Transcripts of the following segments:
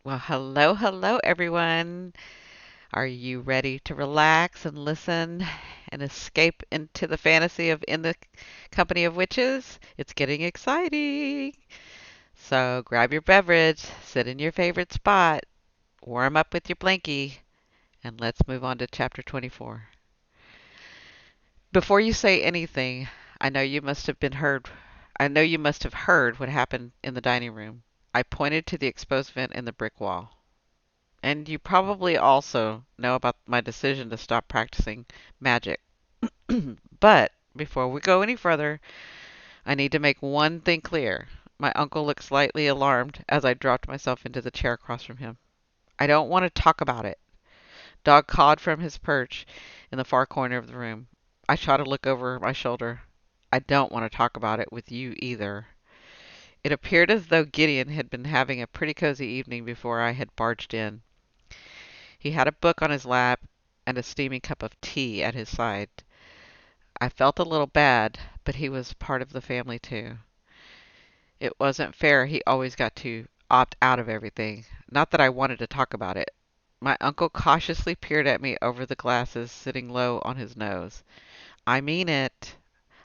Well, hello, hello, everyone. Are you ready to relax and listen and escape into the fantasy of In the Company of Witches? It's getting exciting. So grab your beverage, sit in your favorite spot, warm up with your blankie, and let's move on to chapter 24. Before you say anything, I know you must have been heard. I know you must have heard what happened in the dining room. I pointed to the exposed vent in the brick wall. And you probably also know about my decision to stop practicing magic. But before we go any further, I need to make one thing clear. My uncle looked slightly alarmed as I dropped myself into the chair across from him. I don't want to talk about it. Dog cawed from his perch in the far corner of the room. I shot a look over my shoulder. I don't want to talk about it with you either. It appeared as though Gideon had been having a pretty cozy evening before I had barged in. He had a book on his lap and a steaming cup of tea at his side. I felt a little bad, but he was part of the family too. It wasn't fair he always got to opt out of everything. Not that I wanted to talk about it. My uncle cautiously peered at me over the glasses sitting low on his nose. I mean it.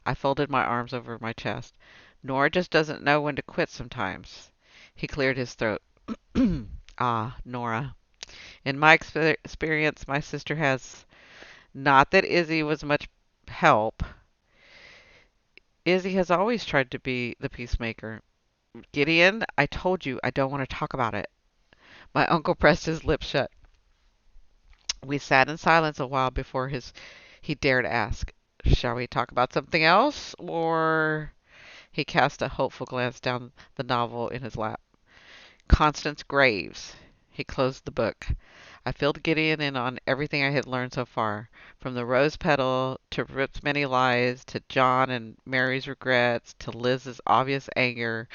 I folded my arms over my chest. Nora just doesn't know when to quit sometimes. He cleared his throat. Ah, Nora. In my experience, my sister has. Not that Izzy was much help. Izzy has always tried to be the peacemaker. Gideon, I told you I don't want to talk about it. My uncle pressed his lips shut. We sat in silence a while before he dared ask, "Shall we talk about something else?" Or he cast a hopeful glance down the novel in his lap. Constance Graves. He closed the book. I filled Gideon in on everything I had learned so far, from the rose petal to Rip's many lies, to John and Mary's regrets, to Liz's obvious anger,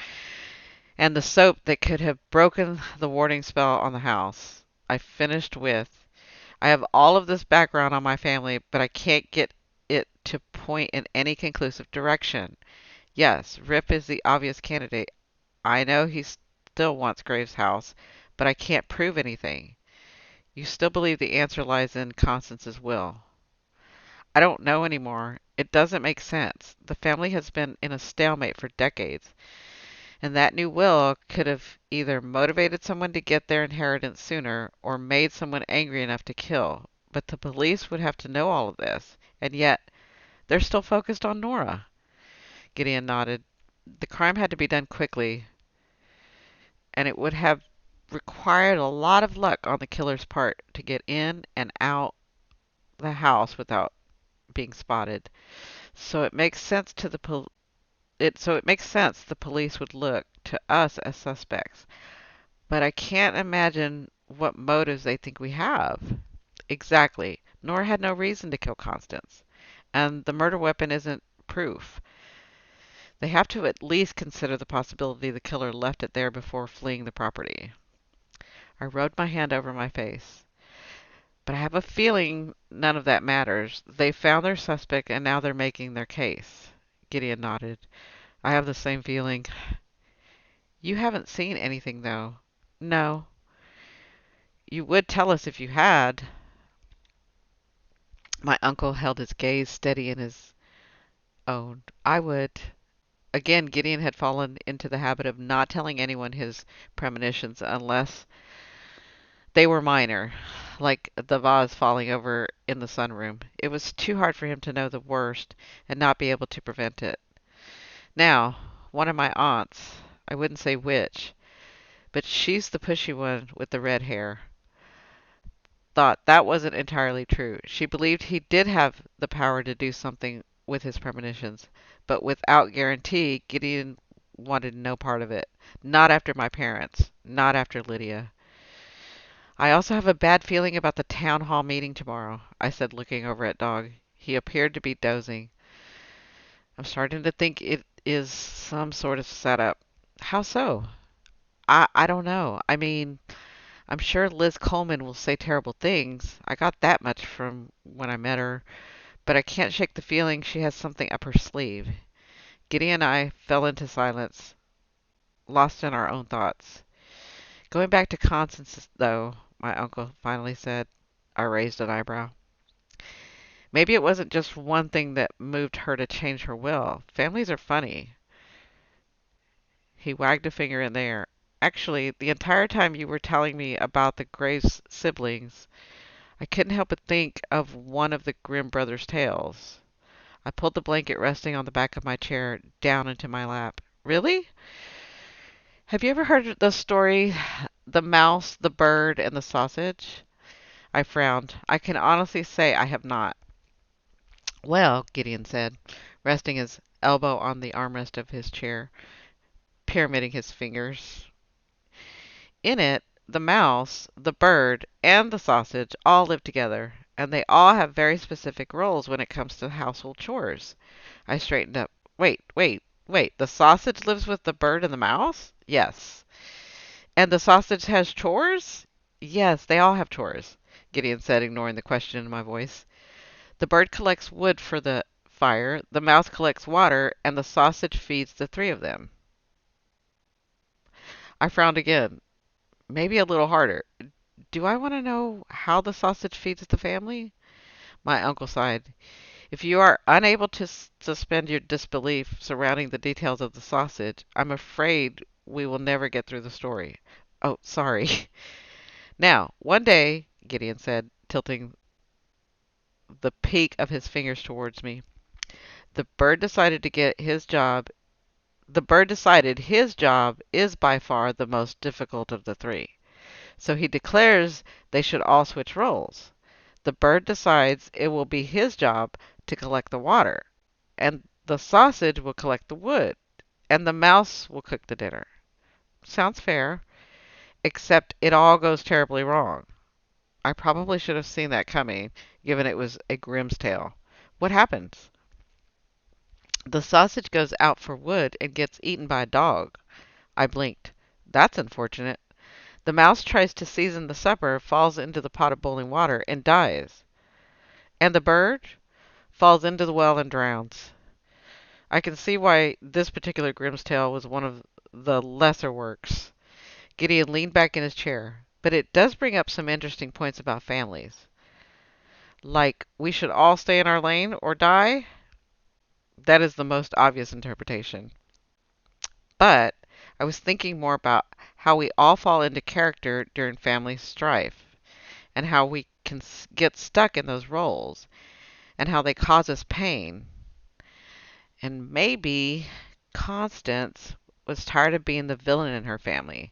and the soap that could have broken the warding spell on the house. I finished with, I have all of this background on my family, but I can't get it to point in any conclusive direction. Yes, Rip is the obvious candidate. I know he still wants Graves' house, but I can't prove anything. You still believe the answer lies in Constance's will. I don't know anymore. It doesn't make sense. The family has been in a stalemate for decades, and that new will could have either motivated someone to get their inheritance sooner or made someone angry enough to kill. But the police would have to know all of this, and yet they're still focused on Nora. Gideon nodded. The crime had to be done quickly, and it would have required a lot of luck on the killer's part to get in and out the house without being spotted. So it makes sense to the it makes sense the police would look to us as suspects. But I can't imagine what motives they think we have. Exactly. Nora had no reason to kill Constance, and the murder weapon isn't proof. They have to at least consider the possibility the killer left it there before fleeing the property. I rode my hand over my face. But I have a feeling none of that matters. They found their suspect and now they're making their case. Gideon nodded. I have the same feeling. You haven't seen anything, though. No. You would tell us if you had. My uncle held his gaze steady in his own. I would. Again, Gideon had fallen into the habit of not telling anyone his premonitions unless they were minor, like the vase falling over in the sunroom. It was too hard for him to know the worst and not be able to prevent it. Now, one of my aunts, I wouldn't say which, but she's the pushy one with the red hair, thought that wasn't entirely true. She believed he did have the power to do something with his premonitions, but without guarantee, Gideon wanted no part of it. Not after my parents. Not after Lydia. I also have a bad feeling about the town hall meeting tomorrow, I said, looking over at Dog. He appeared to be dozing. I'm starting to think it is some sort of setup. How so? I don't know. I mean, I'm sure Liz Coleman will say terrible things. I got that much from when I met her, but I can't shake the feeling she has something up her sleeve. Gideon and I fell into silence, lost in our own thoughts. Going back to Constance, though, my uncle finally said. I raised an eyebrow. Maybe it wasn't just one thing that moved her to change her will. Families are funny. He wagged a finger in the air. Actually, the entire time you were telling me about the Graves siblings, I couldn't help but think of one of the Grimm brothers' tales. I pulled the blanket resting on the back of my chair down into my lap. Really? Have you ever heard the story, The Mouse, the Bird, and the Sausage? I frowned. I can honestly say I have not. Well, Gideon said, resting his elbow on the armrest of his chair, pyramiding his fingers. In it, the mouse, the bird, and the sausage all live together, and they all have very specific roles when it comes to household chores. I straightened up. Wait. The sausage lives with the bird and the mouse? Yes. And the sausage has chores? Yes, they all have chores, Gideon said, ignoring the question in my voice. The bird collects wood for the fire, the mouse collects water, and the sausage feeds the three of them. I frowned again, maybe a little harder. Do I want to know how the sausage feeds the family? My uncle sighed. If you are unable to suspend your disbelief surrounding the details of the sausage, I'm afraid we will never get through the story. Oh, sorry. Now, one day, Gideon said, tilting the peak of his fingers towards me, the bird decided to get his job. The bird decided his job is by far the most difficult of the three. So he declares they should all switch roles. The bird decides it will be his job to collect the water, and the sausage will collect the wood, and the mouse will cook the dinner. Sounds fair, except it all goes terribly wrong. I probably should have seen that coming, given it was a Grimm's tale. What happens? The sausage goes out for wood and gets eaten by a dog. I blinked. That's unfortunate. The mouse tries to season the supper, falls into the pot of boiling water, and dies. And the bird falls into the well and drowns. I can see why this particular Grimm's tale was one of the lesser works. Gideon leaned back in his chair. But it does bring up some interesting points about families. Like, we should all stay in our lane or die? That is the most obvious interpretation. But I was thinking more about how we all fall into character during family strife, and how we can get stuck in those roles, and how they cause us pain. And maybe Constance was tired of being the villain in her family.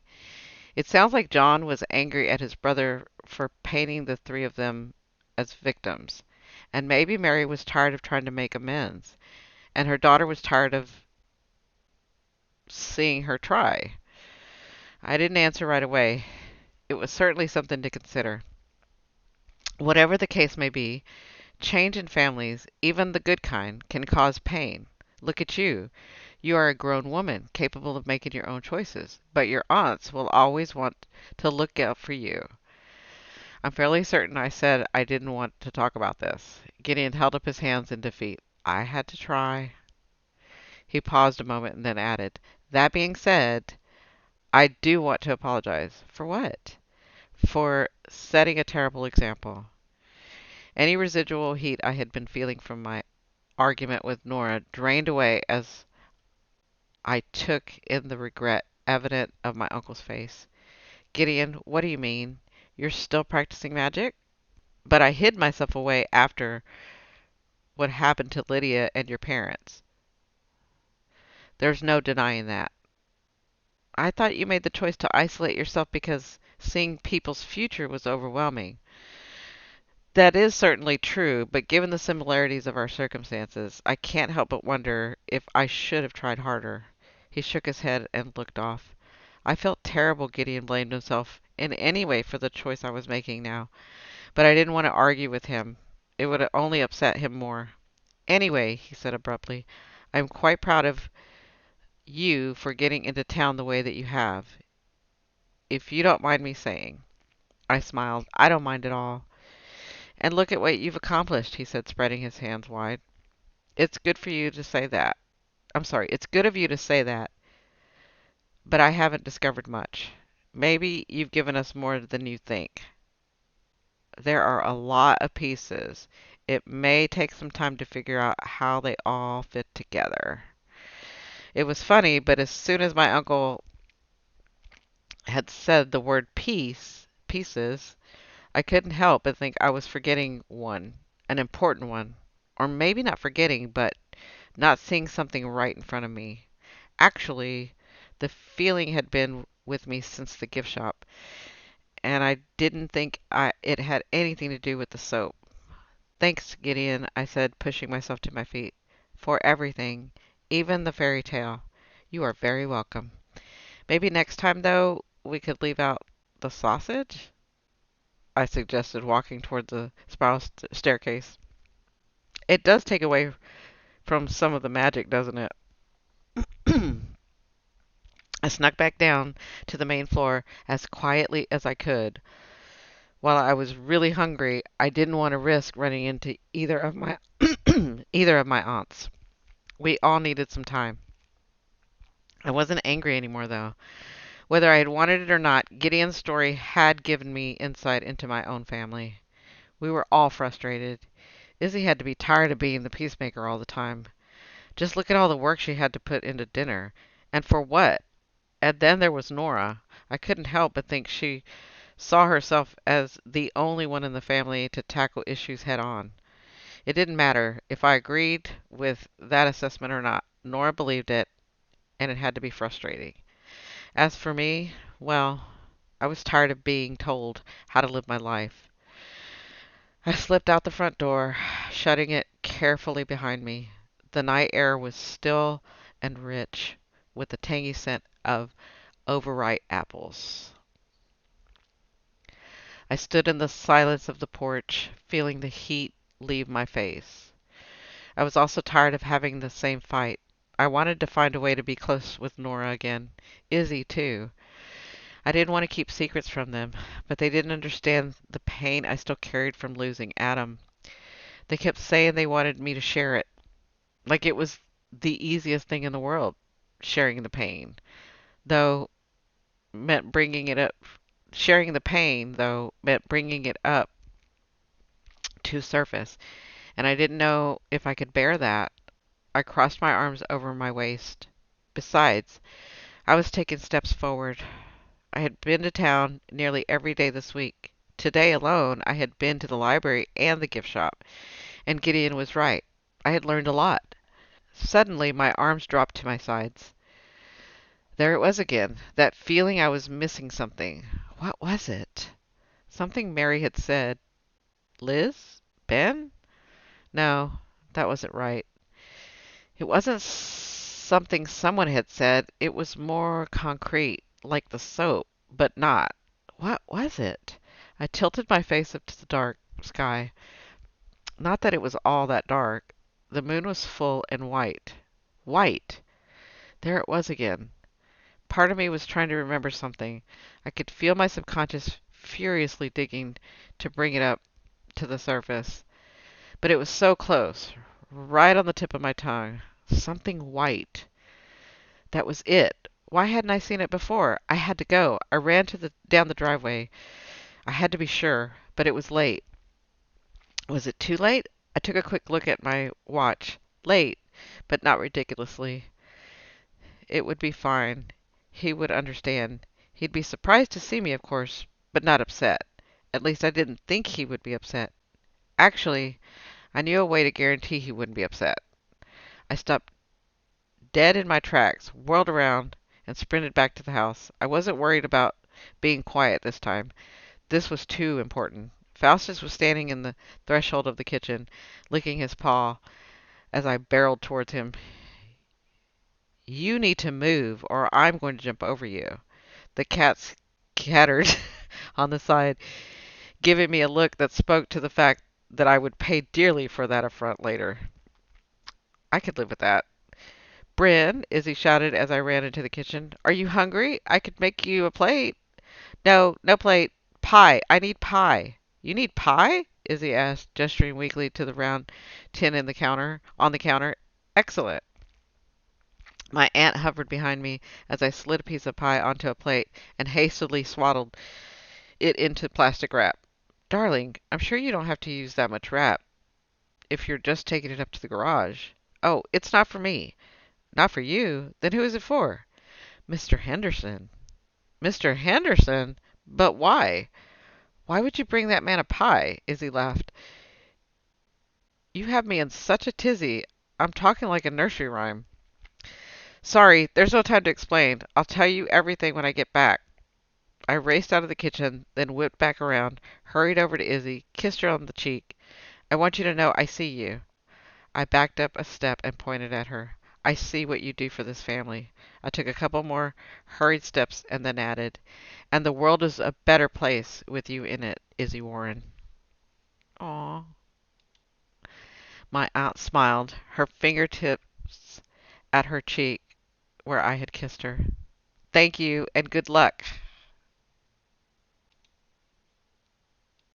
It sounds like John was angry at his brother for painting the three of them as victims. And maybe Mary was tired of trying to make amends. And her daughter was tired of seeing her try. I didn't answer right away. It was certainly something to consider. Whatever the case may be, change in families, even the good kind, can cause pain. Look at you. You are a grown woman, capable of making your own choices, but your aunts will always want to look out for you. I'm fairly certain I said I didn't want to talk about this. Gideon held up his hands in defeat. I had to try. He paused a moment and then added, That being said, I do want to apologize. For what? For setting a terrible example. Any residual heat I had been feeling from my argument with Nora drained away as I took in the regret evident of my uncle's face. Gideon, what do you mean? You're still practicing magic? But I hid myself away after what happened to Lydia and your parents. There's no denying that. I thought you made the choice to isolate yourself because seeing people's future was overwhelming. That is certainly true, but given the similarities of our circumstances, I can't help but wonder if I should have tried harder. He shook his head and looked off. I felt terrible Gideon blamed himself in any way for the choice I was making now, but I didn't want to argue with him. It would only upset him more. Anyway, he said abruptly, I am quite proud of you for getting into town the way that you have, if you don't mind me saying. I smiled. I don't mind at all. And look at what you've accomplished, he said, spreading his hands wide. It's good for you to say that. I'm sorry, it's good of you to say that, but I haven't discovered much. Maybe you've given us more than you think. There are a lot of pieces. It may take some time to figure out how they all fit together. It was funny, but as soon as my uncle had said the word pieces, I couldn't help but think I was forgetting one, an important one. Or maybe not forgetting, but not seeing something right in front of me. Actually, the feeling had been with me since the gift shop, and I didn't think it had anything to do with the soap. Thanks, Gideon, I said, pushing myself to my feet. For everything, even the fairy tale. You are very welcome. Maybe next time, though, we could leave out the sausage? I suggested, walking toward the spiral staircase. It does take away from some of the magic, doesn't it? I snuck back down to the main floor as quietly as I could. While I was really hungry, I didn't want to risk running into either of my either of my aunts. We all needed some time. I wasn't angry anymore, though. Whether I had wanted it or not, Gideon's story had given me insight into my own family. We were all frustrated. Izzy had to be tired of being the peacemaker all the time. Just look at all the work she had to put into dinner. And for what? And then there was Nora. I couldn't help but think she saw herself as the only one in the family to tackle issues head on. It didn't matter if I agreed with that assessment or not. Nora believed it, and it had to be frustrating. As for me, well, I was tired of being told how to live my life. I slipped out the front door, shutting it carefully behind me. The night air was still and rich, with the tangy scent of overripe apples. I stood in the silence of the porch, feeling the heat leave my face. I was also tired of having the same fight. I wanted to find a way to be close with Nora again. Izzy, too. I didn't want to keep secrets from them, but they didn't understand the pain I still carried from losing Adam. They kept saying they wanted me to share it, like it was the easiest thing in the world, sharing the pain, though meant bringing it up. Sharing the pain, though, meant bringing it up to surface, and I didn't know if I could bear that. I crossed my arms over my waist. Besides, I was taking steps forward. I had been to town nearly every day this week. Today alone, I had been to the library and the gift shop, and Gideon was right. I had learned a lot. Suddenly, my arms dropped to my sides. There it was again, that feeling I was missing something. What was it? Something Mary had said. Liz? Ben? No, that wasn't right. It wasn't something someone had said. It was more concrete, like the soap, but not. What was it? I tilted my face up to the dark sky. Not that it was all that dark. The moon was full and white. White! There it was again. Part of me was trying to remember something. I could feel my subconscious furiously digging to bring it up to the surface. But it was so close, right on the tip of my tongue. Something white. That was it. Why hadn't I seen it before? I had to go. I ran down the driveway. I had to be sure, but it was late. Was it too late? I took a quick look at my watch. Late, but not ridiculously. It would be fine. He would understand. He'd be surprised to see me, of course, but not upset. At least I didn't think he would be upset. Actually, I knew a way to guarantee he wouldn't be upset. I stopped dead in my tracks, whirled around, and sprinted back to the house. I wasn't worried about being quiet this time. This was too important. Faustus was standing in the threshold of the kitchen, licking his paw as I barreled towards him. You need to move, or I'm going to jump over you. The cat scattered on the side, giving me a look that spoke to the fact that I would pay dearly for that affront later. I could live with that. Bryn, Izzy shouted as I ran into the kitchen. Are you hungry? I could make you a plate. No, no plate. Pie. I need pie. You need pie? Izzy asked, gesturing weakly to the round tin on the counter. Excellent. My aunt hovered behind me as I slid a piece of pie onto a plate and hastily swaddled it into plastic wrap. Darling, I'm sure you don't have to use that much wrap if you're just taking it up to the garage. Oh, it's not for me. Not for you? Then who is it for? Mr. Henderson. Mr. Henderson? But why? Why would you bring that man a pie? Izzy laughed. You have me in such a tizzy. I'm talking like a nursery rhyme. Sorry, there's no time to explain. I'll tell you everything when I get back. I raced out of the kitchen, then whipped back around, hurried over to Izzy, kissed her on the cheek. I want you to know I see you. I backed up a step and pointed at her. I see what you do for this family. I took a couple more hurried steps and then added, and the world is a better place with you in it, Izzy Warren. Aw. My aunt smiled, her fingertips at her cheek where I had kissed her. Thank you and good luck.